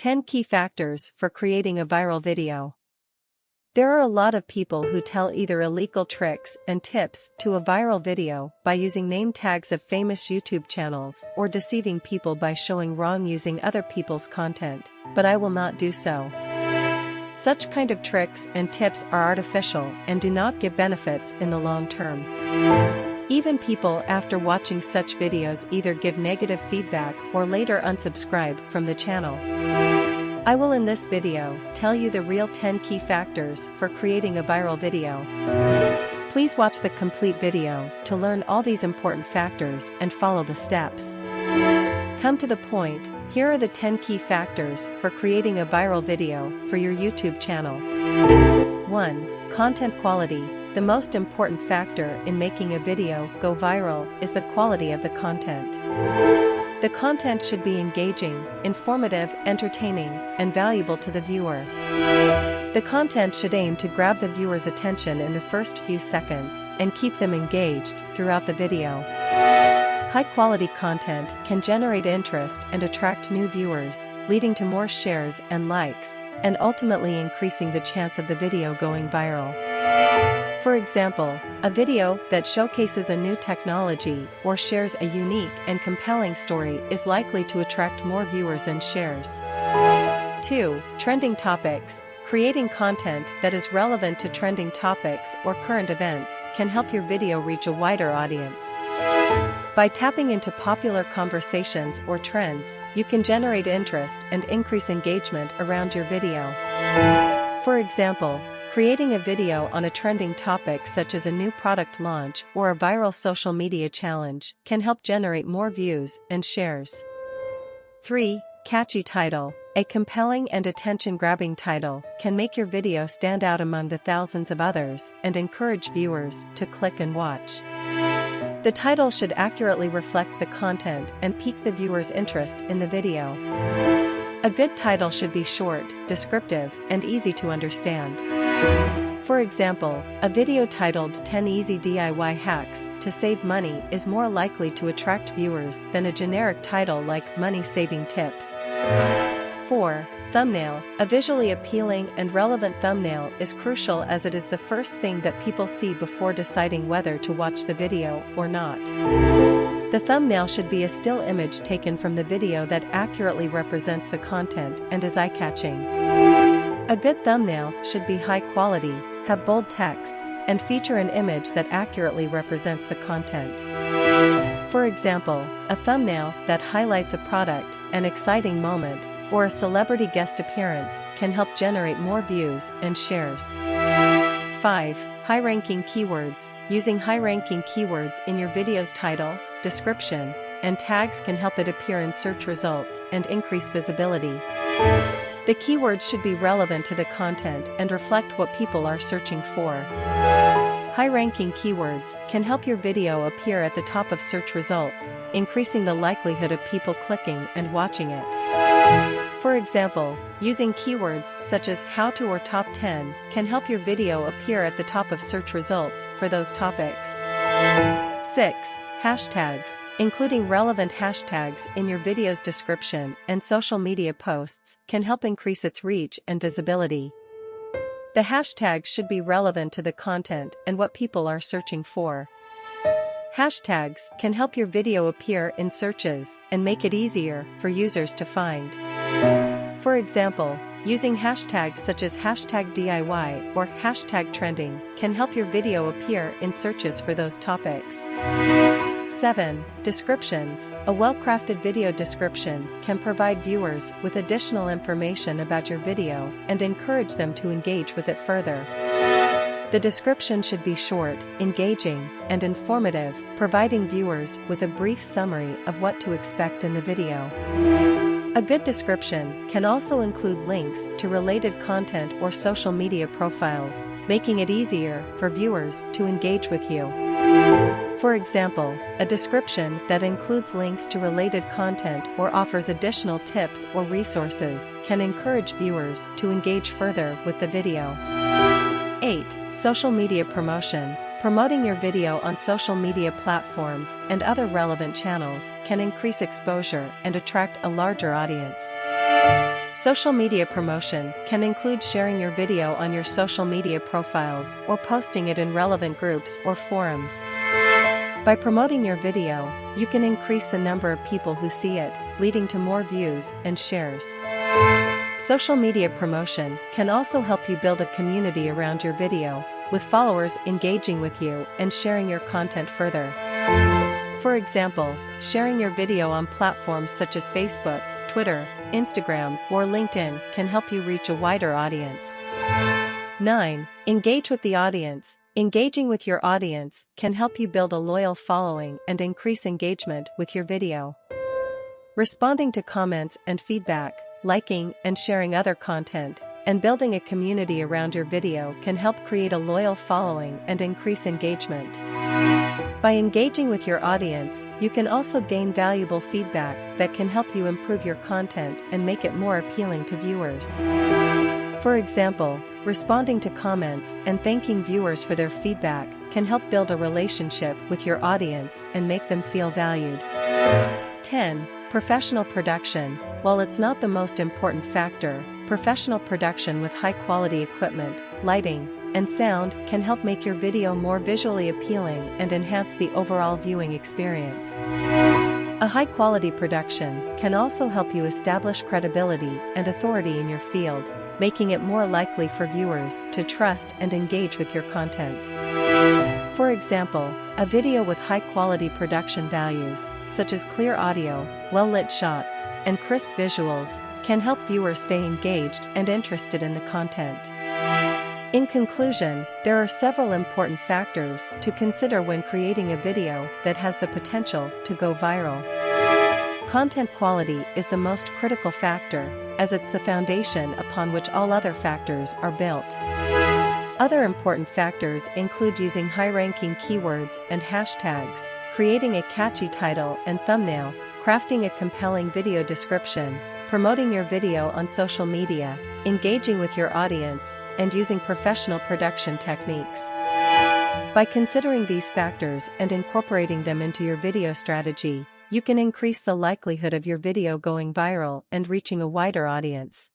10 Key Factors for Creating a Viral Video. There are a lot of people who tell either illegal tricks and tips to a viral video by using name tags of famous YouTube channels or deceiving people by showing wrong using other people's content, but I will not do so. Such kind of tricks and tips are artificial and do not give benefits in the long term. Even people after watching such videos either give negative feedback or later unsubscribe from the channel. I will in this video tell you the real 10 key factors for creating a viral video. Please watch the complete video to learn all these important factors and follow the steps. Come to the point, here are the 10 key factors for creating a viral video for your YouTube channel. 1. Content quality. The most important factor in making a video go viral is the quality of the content. The content should be engaging, informative, entertaining, and valuable to the viewer. The content should aim to grab the viewer's attention in the first few seconds and keep them engaged throughout the video. High-quality content can generate interest and attract new viewers, leading to more shares and likes, and ultimately increasing the chance of the video going viral. For example, a video that showcases a new technology or shares a unique and compelling story is likely to attract more viewers and shares. 2. Trending topics. Creating content that is relevant to trending topics or current events can help your video reach a wider audience. By tapping into popular conversations or trends, you can generate interest and increase engagement around your video. For example, creating a video on a trending topic such as a new product launch or a viral social media challenge can help generate more views and shares. 3. Catchy title. A compelling and attention-grabbing title can make your video stand out among the thousands of others and encourage viewers to click and watch. The title should accurately reflect the content and pique the viewer's interest in the video. A good title should be short, descriptive, and easy to understand. For example, a video titled 10 Easy DIY Hacks to Save Money is more likely to attract viewers than a generic title like Money Saving Tips. 4. Thumbnail. A visually appealing and relevant thumbnail is crucial as it is the first thing that people see before deciding whether to watch the video or not. The thumbnail should be a still image taken from the video that accurately represents the content and is eye-catching. A good thumbnail should be high quality, have bold text, and feature an image that accurately represents the content. For example, a thumbnail that highlights a product, an exciting moment, or a celebrity guest appearance can help generate more views and shares. 5. High-ranking keywords. Using high-ranking keywords in your video's title, description, and tags can help it appear in search results and increase visibility. The keywords should be relevant to the content and reflect what people are searching for. High-ranking keywords can help your video appear at the top of search results, increasing the likelihood of people clicking and watching it. For example, using keywords such as how to or top 10 can help your video appear at the top of search results for those topics. 6. Hashtags. Including relevant hashtags in your video's description and social media posts can help increase its reach and visibility. The hashtags should be relevant to the content and what people are searching for. Hashtags can help your video appear in searches and make it easier for users to find. For example, using hashtags such as #DIY or #trending can help your video appear in searches for those topics. 7. Descriptions. A well-crafted video description can provide viewers with additional information about your video and encourage them to engage with it further. The description should be short, engaging, and informative, providing viewers with a brief summary of what to expect in the video. A good description can also include links to related content or social media profiles, making it easier for viewers to engage with you. For example, a description that includes links to related content or offers additional tips or resources can encourage viewers to engage further with the video. 8. Social media promotion. Promoting your video on social media platforms and other relevant channels can increase exposure and attract a larger audience. Social media promotion can include sharing your video on your social media profiles or posting it in relevant groups or forums. By promoting your video, you can increase the number of people who see it, leading to more views and shares. Social media promotion can also help you build a community around your video, with followers engaging with you and sharing your content further. For example, sharing your video on platforms such as Facebook, Twitter, Instagram, or LinkedIn can help you reach a wider audience. 9. Engage with the audience. Engaging with your audience can help you build a loyal following and increase engagement with your video. Responding to comments and feedback, liking and sharing other content, and building a community around your video can help create a loyal following and increase engagement. By engaging with your audience, you can also gain valuable feedback that can help you improve your content and make it more appealing to viewers. For example, responding to comments and thanking viewers for their feedback can help build a relationship with your audience and make them feel valued. 10. Professional production. While it's not the most important factor, professional production with high-quality equipment, lighting, and sound can help make your video more visually appealing and enhance the overall viewing experience. A high-quality production can also help you establish credibility and authority in your field, making it more likely for viewers to trust and engage with your content. For example, a video with high-quality production values, such as clear audio, well-lit shots, and crisp visuals, can help viewers stay engaged and interested in the content. In conclusion, there are several important factors to consider when creating a video that has the potential to go viral. Content quality is the most critical factor, as it's the foundation upon which all other factors are built. Other important factors include using high-ranking keywords and hashtags, creating a catchy title and thumbnail, crafting a compelling video description, promoting your video on social media, engaging with your audience, and using professional production techniques. By considering these factors and incorporating them into your video strategy, you can increase the likelihood of your video going viral and reaching a wider audience.